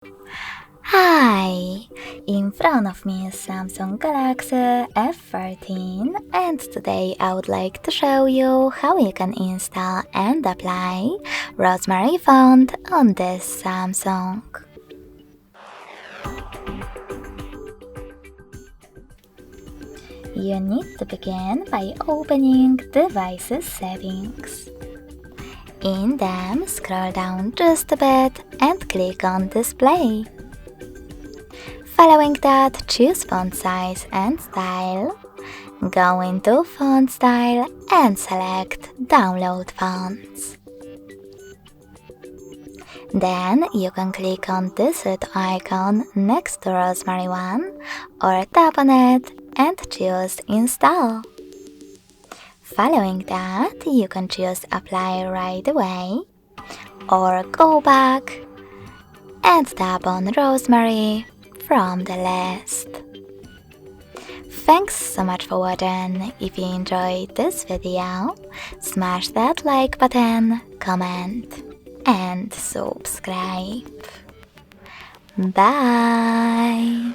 Hi! In front of me is Samsung Galaxy F14 and today I would like to show you how you can install and apply Rosemary Font on this Samsung. You need to begin by opening Devices Settings. In them, scroll down just a bit and click on Display. Following that, choose font size and style, go into font style and select download fonts. Then you can click on this red icon next to Rosemary one or tap on it and choose install. Following that, you can choose apply right away or go back and tap on Rosemary from the list. Thanks so much for watching. If you enjoyed this video, smash that like button, comment and subscribe. Bye!